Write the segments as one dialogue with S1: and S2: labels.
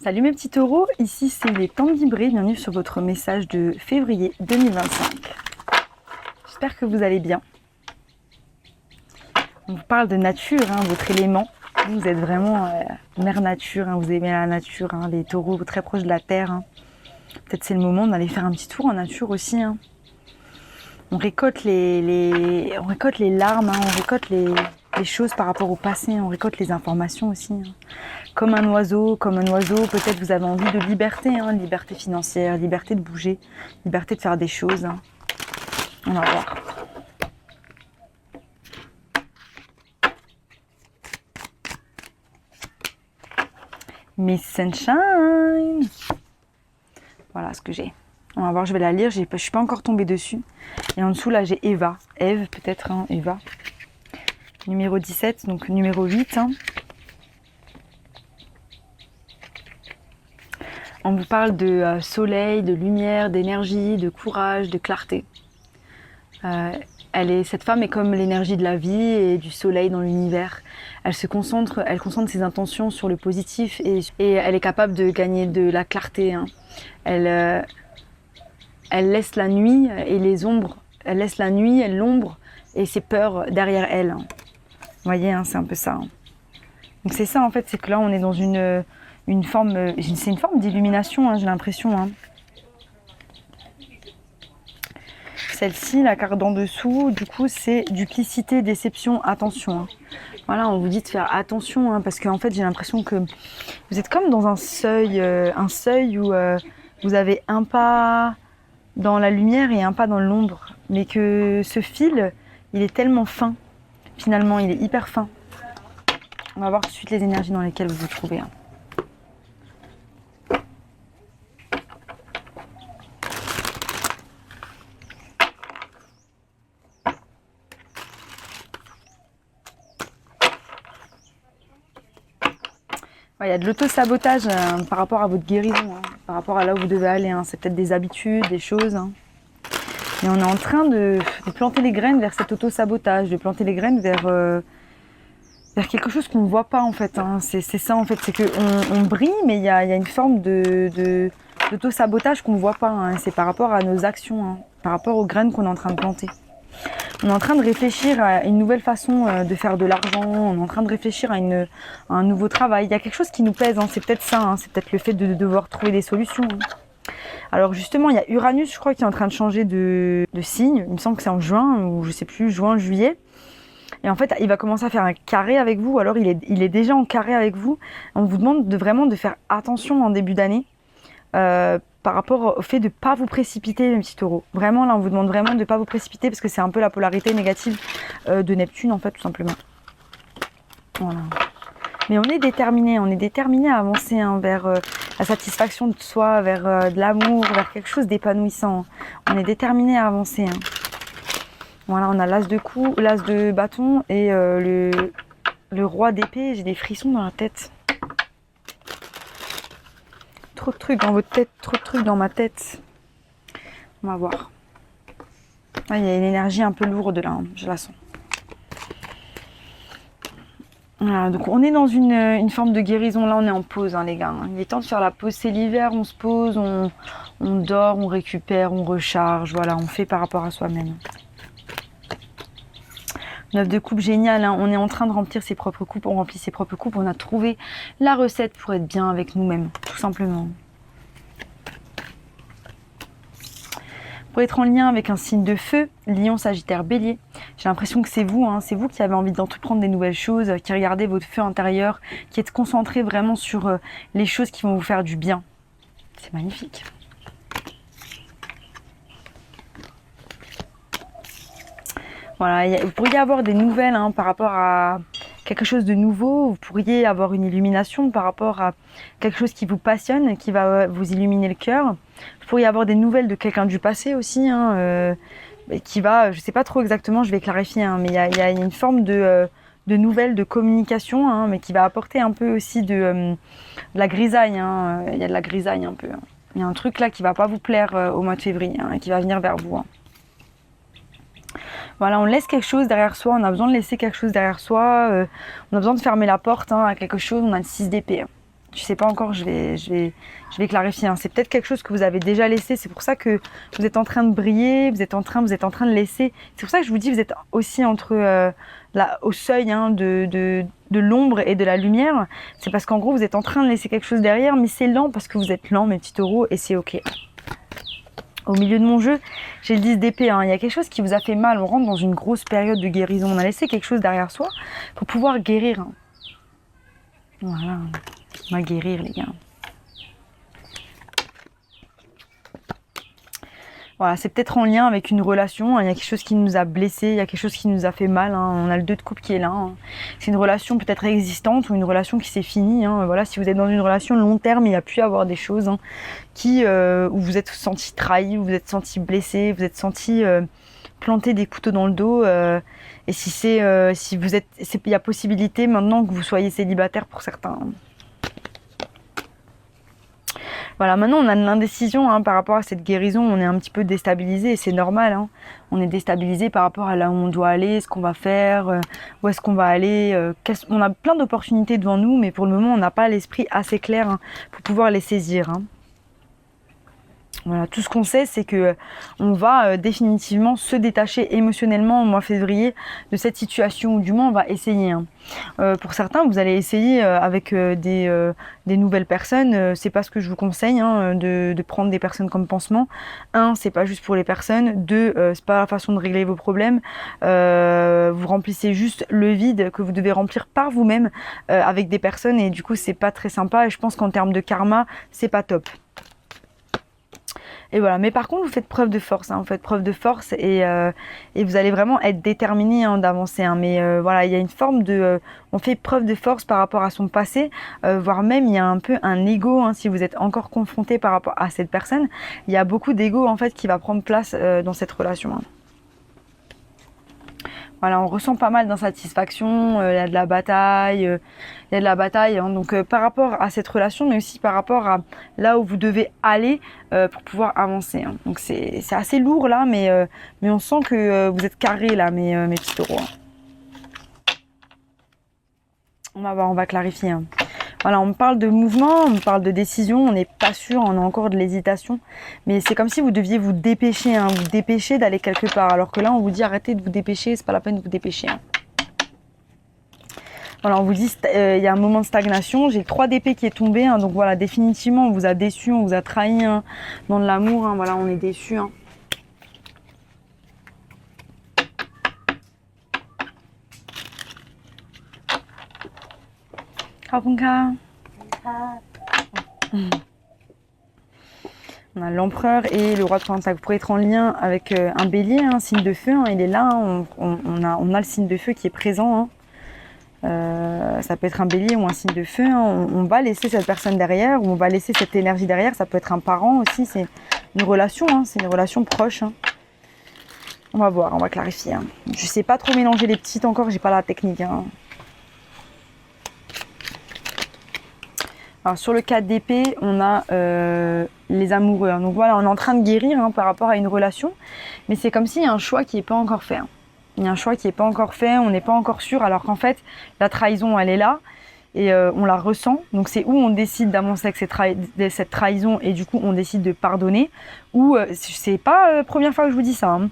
S1: Salut mes petits taureaux, ici c'est les plantes vibrées, bienvenue sur votre message de février 2025. J'espère que vous allez bien. On vous parle de nature, votre élément. Vous êtes vraiment mère nature, vous aimez la nature, les taureaux très proches de la terre. Peut-être c'est le moment d'aller faire un petit tour en nature aussi. On récolte on récolte les larmes, on récolte les choses par rapport au passé, on récolte les informations aussi. Comme un oiseau, peut-être vous avez envie de liberté, liberté financière, liberté de bouger, liberté de faire des choses. On va voir. Miss Sunshine. Voilà ce que j'ai. On va voir, je vais la lire, je suis pas encore tombée dessus. Et en dessous là j'ai Eva, Ève peut-être, Eva. Numéro 17, donc numéro 8. On vous parle de soleil, de lumière, d'énergie, de courage, de clarté. Cette femme est comme l'énergie de la vie et du soleil dans l'univers. Elle concentre ses intentions sur le positif et elle est capable de gagner de la clarté. Elle laisse la nuit et les ombres. Elle laisse la nuit et l'ombre et ses peurs derrière elle. Vous voyez, c'est un peu ça. Donc c'est ça en fait, c'est que là on est dans une forme, c'est une forme d'illumination, j'ai l'impression. Celle-ci, la carte d'en dessous, du coup, c'est duplicité, déception, attention. Voilà, on vous dit de faire attention, parce qu'en fait, j'ai l'impression que vous êtes comme dans un seuil où vous avez un pas dans la lumière et un pas dans l'ombre, mais que ce fil, il est tellement fin. Finalement, il est hyper fin. On va voir tout de suite les énergies dans lesquelles vous vous trouvez. Il y a de l'auto-sabotage par rapport à votre guérison, par rapport à là où vous devez aller. C'est peut-être des habitudes, des choses. Et on est en train de planter les graines vers cet auto-sabotage, de planter les graines vers quelque chose qu'on ne voit pas en fait. C'est ça en fait, c'est qu'on brille, mais il y a une forme d'auto-sabotage qu'on ne voit pas. C'est par rapport à nos actions, par rapport aux graines qu'on est en train de planter. On est en train de réfléchir à une nouvelle façon de faire de l'argent, on est en train de réfléchir à un nouveau travail. Il y a quelque chose qui nous pèse, c'est peut-être ça, c'est peut-être le fait de devoir trouver des solutions. Alors justement, il y a Uranus, je crois, qui est en train de changer de signe. Il me semble que c'est en juin, ou je sais plus, juin, juillet. Et en fait, il va commencer à faire un carré avec vous, alors il est déjà en carré avec vous. On vous demande vraiment de faire attention en début d'année. Par rapport au fait de ne pas vous précipiter, mes petits taureaux. Vraiment, là, on vous demande vraiment de ne pas vous précipiter parce que c'est un peu la polarité négative de Neptune, en fait, tout simplement. Voilà. Mais on est déterminé à avancer vers la satisfaction de soi, vers de l'amour, vers quelque chose d'épanouissant. On est déterminé à avancer. Voilà, on a l'as de bâton et le roi d'épée. J'ai des frissons dans la tête. Trop de trucs dans votre tête, trop de trucs dans ma tête. On va voir. Il y a une énergie un peu lourde là, je la sens. Voilà, donc on est dans une forme de guérison. Là, on est en pause, les gars. Il est temps de faire la pause. C'est l'hiver, on se pose, on dort, on récupère, on recharge. Voilà, on fait par rapport à soi-même. 9 de coupe, génial. On est en train de remplir ses propres coupes. On remplit ses propres coupes. On a trouvé la recette pour être bien avec nous-mêmes, tout simplement. Pour être en lien avec un signe de feu, Lion, Sagittaire, Bélier, j'ai l'impression que c'est vous qui avez envie d'entreprendre des nouvelles choses, qui regardez votre feu intérieur, qui êtes concentré vraiment sur les choses qui vont vous faire du bien. C'est magnifique. Voilà, vous pourriez avoir des nouvelles par rapport à quelque chose de nouveau. Vous pourriez avoir une illumination par rapport à quelque chose qui vous passionne, qui va vous illuminer le cœur. Vous pourriez avoir des nouvelles de quelqu'un du passé aussi, qui va, je ne sais pas trop exactement, je vais clarifier, mais il y a une forme de nouvelles, de communication, mais qui va apporter un peu aussi de la grisaille. Il y a de la grisaille un peu. Il y a un truc là qui ne va pas vous plaire au mois de février, qui va venir vers vous. Voilà, on laisse quelque chose derrière soi, on a besoin de laisser quelque chose derrière soi, on a besoin de fermer la porte à quelque chose, on a le 6 d'épée. Tu sais pas encore, je vais clarifier. Hein. C'est peut-être quelque chose que vous avez déjà laissé. C'est pour ça que vous êtes en train de briller, vous êtes en train de laisser. C'est pour ça que je vous dis, vous êtes aussi au seuil hein, de l'ombre et de la lumière. C'est parce qu'en gros, vous êtes en train de laisser quelque chose derrière, mais c'est lent parce que vous êtes lent, mes petits taureaux, et c'est ok. Au milieu de mon jeu, j'ai le 10 d'épée. Hein. Il y a quelque chose qui vous a fait mal. On rentre dans une grosse période de guérison. On a laissé quelque chose derrière soi pour pouvoir guérir. Hein. Voilà. On va guérir, les gars. Voilà, c'est peut-être en lien avec une relation. Hein. Il y a quelque chose qui nous a blessés, il y a quelque chose qui nous a fait mal. Hein. On a le 2 de coupe qui est là. Hein. C'est une relation peut-être existante ou une relation qui s'est finie. Hein. Voilà, si vous êtes dans une relation long terme, il y a pu avoir des choses hein, où vous êtes senti trahi, où vous êtes senti blessé, vous êtes senti planter des couteaux dans le dos. Et si vous êtes, il y a possibilité maintenant que vous soyez célibataire pour certains. Hein. Voilà, maintenant on a de l'indécision hein, par rapport à cette guérison, on est un petit peu déstabilisé et c'est normal. Hein. On est déstabilisé par rapport à là où on doit aller, ce qu'on va faire, où est-ce qu'on va aller. On a plein d'opportunités devant nous, mais pour le moment on n'a pas l'esprit assez clair hein, pour pouvoir les saisir. Hein. Voilà, tout ce qu'on sait, c'est que on va définitivement se détacher émotionnellement au mois de février de cette situation, ou du moins on va essayer. Hein. Pour certains, vous allez essayer avec des nouvelles personnes. C'est pas ce que je vous conseille hein, de prendre des personnes comme pansement. Un, c'est pas juste pour les personnes. Deux, c'est pas la façon de régler vos problèmes. Vous remplissez juste le vide que vous devez remplir par vous-même avec des personnes et du coup c'est pas très sympa. Et je pense qu'en termes de karma, c'est pas top. Et voilà, mais par contre, vous faites preuve de force, hein, vous faites preuve de force et vous allez vraiment être déterminé hein, d'avancer. Hein, mais voilà, il y a une forme de... on fait preuve de force par rapport à son passé, voire même il y a un peu un ego, hein, si vous êtes encore confronté par rapport à cette personne. Il y a beaucoup d'ego en fait qui va prendre place dans cette relation. Hein. Voilà, on ressent pas mal d'insatisfaction, il y a de la bataille, hein, donc par rapport à cette relation, mais aussi par rapport à là où vous devez aller pour pouvoir avancer. Hein. Donc c'est assez lourd là, mais on sent que vous êtes carrés là, mes petits taureaux. Hein. On va voir, on va clarifier. Hein. Voilà, on me parle de mouvement, on me parle de décision, on n'est pas sûr, on a encore de l'hésitation. Mais c'est comme si vous deviez vous dépêcher, hein, vous dépêcher d'aller quelque part. Alors que là, on vous dit arrêtez de vous dépêcher, c'est pas la peine de vous dépêcher. Hein. Voilà, on vous dit il y a un moment de stagnation. J'ai 3 d'épée qui est tombé, hein, donc voilà, définitivement, on vous a déçu, on vous a trahi hein, dans de l'amour. Hein, voilà, on est déçu. Hein. On a l'empereur et le roi de Pentacle. Vous pourrez être en lien avec un bélier, un signe de feu. Hein, il est là. Hein, on a le signe de feu qui est présent. Hein. Ça peut être un bélier ou un signe de feu. Hein. On va laisser cette personne derrière ou on va laisser cette énergie derrière. Ça peut être un parent aussi. C'est une relation. Hein, c'est une relation proche. Hein. On va voir. On va clarifier. Hein. Je sais pas trop mélanger les petites encore. J'ai pas la technique. Hein. Alors sur le 4 d'épée, on a les amoureux. Hein. Donc voilà, on est en train de guérir hein, par rapport à une relation. Mais c'est comme s'il y a un choix qui n'est pas encore fait. Hein. Il y a un choix qui n'est pas encore fait, on n'est pas encore sûr. Alors qu'en fait, la trahison, elle est là. Et on la ressent. Donc c'est où on décide d'avancer avec cette trahison et du coup on décide de pardonner. Ou c'est pas la première fois que je vous dis ça. Hein.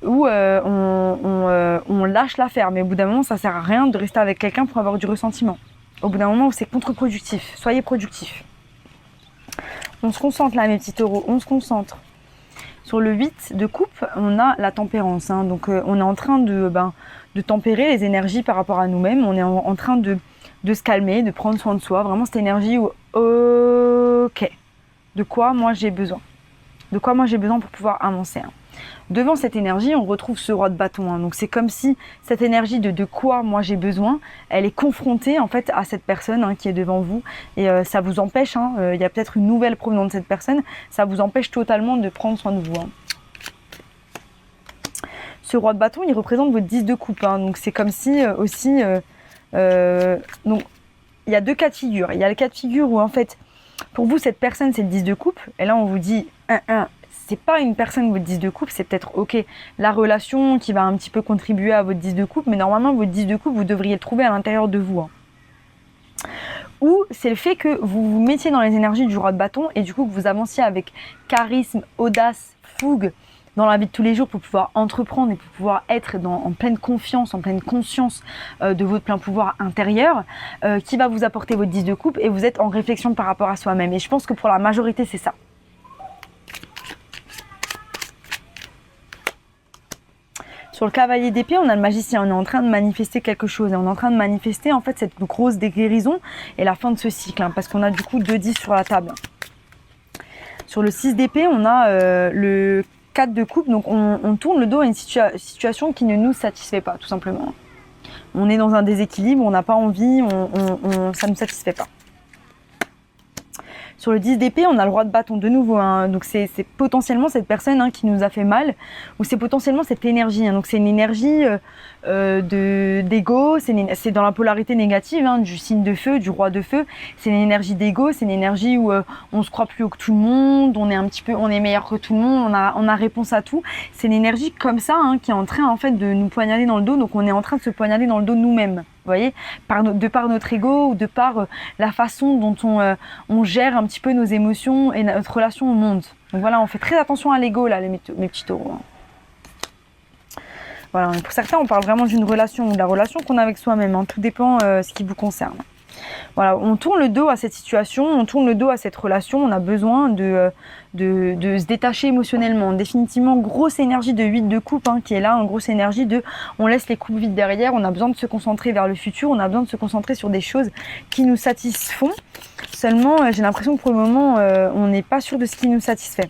S1: Où on lâche l'affaire. Mais au bout d'un moment, ça sert à rien de rester avec quelqu'un pour avoir du ressentiment. Au bout d'un moment, c'est contre-productif. Soyez productifs. On se concentre là, mes petits taureaux. On se concentre. Sur le 8 de coupe, on a la tempérance. Hein. Donc, on est en train de tempérer les énergies par rapport à nous-mêmes. On est en train de se calmer, de prendre soin de soi. Vraiment, cette énergie où, ok, de quoi moi j'ai besoin. De quoi moi j'ai besoin pour pouvoir avancer. Hein. Devant cette énergie, on retrouve ce roi de bâton. Hein. Donc c'est comme si cette énergie de quoi moi j'ai besoin, elle est confrontée en fait à cette personne hein, qui est devant vous. Et ça vous empêche, hein, y a peut-être une nouvelle provenance de cette personne, ça vous empêche totalement de prendre soin de vous. Hein. Ce roi de bâton, il représente votre 10 de coupe. Hein. Donc c'est comme si aussi... donc il y a 2 cas de figure. Il y a le cas de figure où en fait, pour vous, cette personne, c'est le 10 de coupe. Et là, on vous dit, c'est pas une personne, votre 10 de coupe, c'est peut-être, ok, la relation qui va un petit peu contribuer à votre 10 de coupe, mais normalement, votre 10 de coupe, vous devriez le trouver à l'intérieur de vous. Hein. ou c'est le fait que vous vous mettiez dans les énergies du roi de bâton et du coup que vous avanciez avec charisme, audace, fougue dans la vie de tous les jours pour pouvoir entreprendre et pour pouvoir être en pleine confiance, en pleine conscience de votre plein pouvoir intérieur, qui va vous apporter votre 10 de coupe et vous êtes en réflexion par rapport à soi-même. Et je pense que pour la majorité, c'est ça. Sur le cavalier d'épée, on a le magicien, on est en train de manifester quelque chose et on est en train de manifester en fait cette grosse guérison et la fin de ce cycle, hein, parce qu'on a du coup 2 10 sur la table. Sur le 6 d'épée, on a le 4 de coupe, donc on tourne le dos à une situation qui ne nous satisfait pas, tout simplement. On est dans un déséquilibre, on n'a pas envie, ça ne nous satisfait pas. Sur le 10 d'épée, on a le roi de bâton de nouveau, hein. Donc c'est potentiellement cette personne, hein, qui nous a fait mal, ou c'est potentiellement cette énergie, hein. Donc c'est une énergie d'ego, c'est dans la polarité négative, hein, du signe de feu, du roi de feu. C'est une énergie d'ego, c'est une énergie où on se croit plus haut que tout le monde, on est meilleur que tout le monde, on a réponse à tout. C'est une énergie comme ça, hein, qui est en train en fait de nous poignarder dans le dos, donc on est en train de se poignarder dans le dos nous-mêmes. Vous voyez, de par notre ego ou de par la façon dont on gère un petit peu nos émotions et notre relation au monde. Donc voilà, on fait très attention à l'ego là, mes petits taureaux. Voilà, pour certains, on parle vraiment d'une relation ou de la relation qu'on a avec soi-même, hein. Tout dépend ce qui vous concerne. Voilà, on tourne le dos à cette situation, on tourne le dos à cette relation, on a besoin de se détacher émotionnellement. Définitivement, grosse énergie de 8 de coupe, hein, qui est là, une grosse énergie de on laisse les coupes vides derrière, on a besoin de se concentrer vers le futur, on a besoin de se concentrer sur des choses qui nous satisfont. Seulement, j'ai l'impression que pour le moment, on n'est pas sûr de ce qui nous satisfait.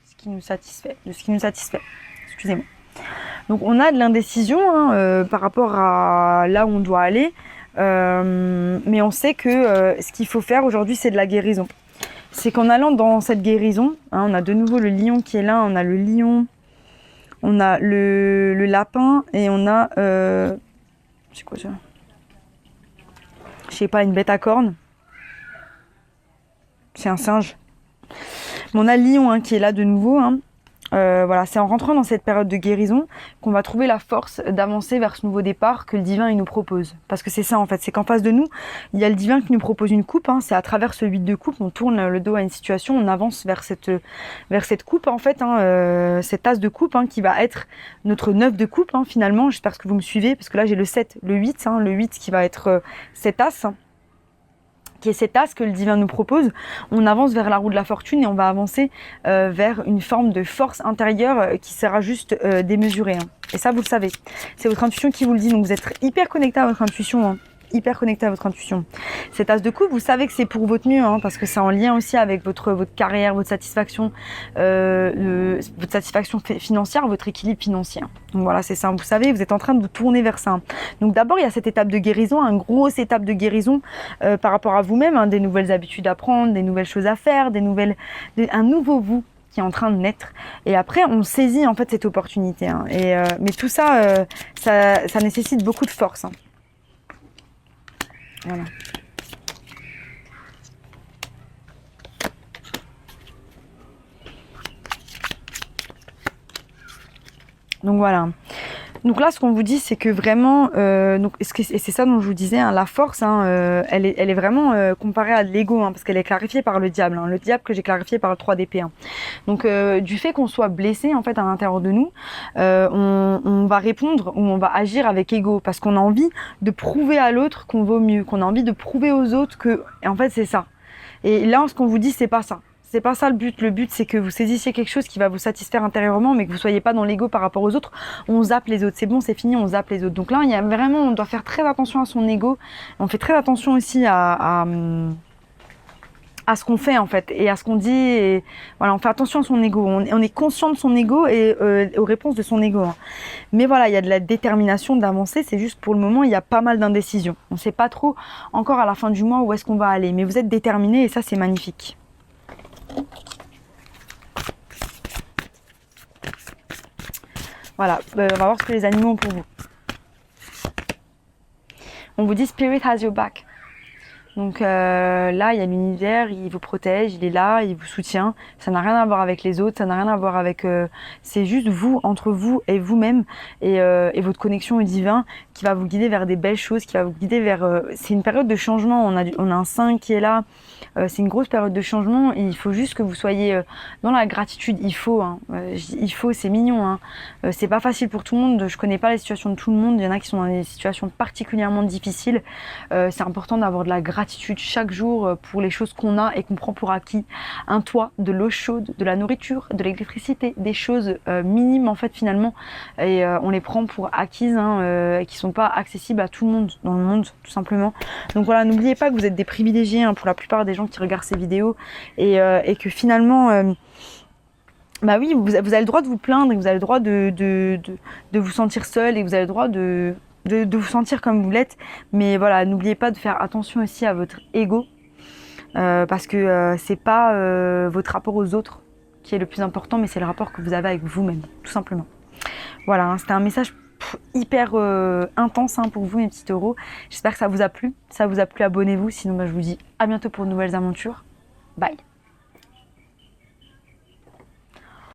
S1: De ce qui nous satisfait. Excusez-moi. Donc on a de l'indécision, hein, par rapport à là où on doit aller, mais on sait que ce qu'il faut faire aujourd'hui, c'est de la guérison. C'est qu'en allant dans cette guérison, hein, on a de nouveau le lion qui est là, on a le lion, on a le lapin et on a c'est quoi ça? Je sais pas, une bête à cornes. C'est un singe. Mais on a le lion, hein, qui est là de nouveau, hein. Voilà, c'est en rentrant dans cette période de guérison qu'on va trouver la force d'avancer vers ce nouveau départ que le divin il nous propose. Parce que c'est ça en fait, c'est qu'en face de nous, il y a le divin qui nous propose une coupe, hein. C'est à travers ce 8 de coupe, on tourne le dos à une situation, on avance vers cette coupe en fait, hein, cette tasse de coupe, hein, qui va être notre 9 de coupe, hein, finalement. J'espère que vous me suivez, parce que là j'ai le 7, le 8, hein, le 8 qui va être cette tasse, qui est cette tasse que le divin nous propose. On avance vers la roue de la fortune et on va avancer vers une forme de force intérieure qui sera juste démesurée, hein. Et ça, vous le savez. C'est votre intuition qui vous le dit. Donc vous êtes hyper connecté à votre intuition, hein. Hyper connecté à votre intuition. Cette tasse de coupe, vous savez que c'est pour votre mieux, hein, parce que c'est en lien aussi avec votre carrière, votre satisfaction financière, votre équilibre financier. Donc voilà, c'est ça. Vous savez, vous êtes en train de vous tourner vers ça. Donc d'abord, il y a cette étape de guérison, une grosse étape de guérison par rapport à vous-même, hein, des nouvelles habitudes à prendre, des nouvelles choses à faire, un nouveau vous qui est en train de naître. Et après, on saisit en fait cette opportunité, hein. Mais tout ça, ça nécessite beaucoup de force, hein. Voilà. Donc voilà. Donc là, ce qu'on vous dit, c'est que vraiment, et c'est ça dont je vous disais, hein, la force, hein, elle est vraiment comparée à de l'ego, hein, parce qu'elle est clarifiée par le diable, hein, le diable que j'ai clarifié par le 3 d'épée. Hein. Donc du fait qu'on soit blessé en fait à l'intérieur de nous, on va répondre ou on va agir avec ego, parce qu'on a envie de prouver à l'autre qu'on vaut mieux, qu'on a envie de prouver aux autres que, et en fait, c'est ça. Et là, ce qu'on vous dit, c'est pas ça. C'est pas ça le but. Le but, c'est que vous saisissiez quelque chose qui va vous satisfaire intérieurement, mais que vous soyez pas dans l'ego par rapport aux autres. On zappe les autres. C'est bon, c'est fini, on zappe les autres. Donc là, il y a vraiment, on doit faire très attention à son ego. On fait très attention aussi à ce qu'on fait en fait et à ce qu'on dit. Et voilà, on fait attention à son ego. On est conscient de son ego et aux réponses de son ego. Hein. Mais voilà, il y a de la détermination d'avancer. C'est juste pour le moment, il y a pas mal d'indécision. On sait pas trop encore à la fin du mois où est-ce qu'on va aller. Mais vous êtes déterminés et ça, c'est magnifique. Voilà, on va voir ce que les animaux ont pour vous. On vous dit Spirit has your back. Donc là, il y a l'univers, il vous protège, il est là, il vous soutient. Ça n'a rien à voir avec les autres, ça n'a rien à voir avec... c'est juste vous, entre vous et vous-même, et votre connexion au divin qui va vous guider vers des belles choses, qui va vous guider vers... c'est une période de changement, on a un 5 qui est là, c'est une grosse période de changement, et il faut juste que vous soyez dans la gratitude. Il faut, hein, il faut, c'est mignon, hein. C'est pas facile pour tout le monde, je connais pas les situations de tout le monde, il y en a qui sont dans des situations particulièrement difficiles. C'est important d'avoir de la gratitude chaque jour pour les choses qu'on a et qu'on prend pour acquis. Un toit, de l'eau chaude, de la nourriture, de l'électricité, des choses minimes en fait finalement, et on les prend pour acquises, hein, et qui sont pas accessibles à tout le monde dans le monde tout simplement. Donc voilà, n'oubliez pas que vous êtes des privilégiés, hein, pour la plupart des gens qui regardent ces vidéos, et que finalement bah oui, vous avez le droit de vous plaindre, et vous avez le droit de vous sentir seul, et vous avez le droit de vous sentir comme vous l'êtes. Mais voilà, n'oubliez pas de faire attention aussi à votre ego, parce que c'est pas votre rapport aux autres qui est le plus important, mais c'est le rapport que vous avez avec vous-même, tout simplement. Voilà, hein, c'était un message hyper intense, hein, pour vous, mes petits taureaux. J'espère que ça vous a plu. Si ça vous a plu, abonnez-vous. Sinon, bah, je vous dis à bientôt pour de nouvelles aventures. Bye.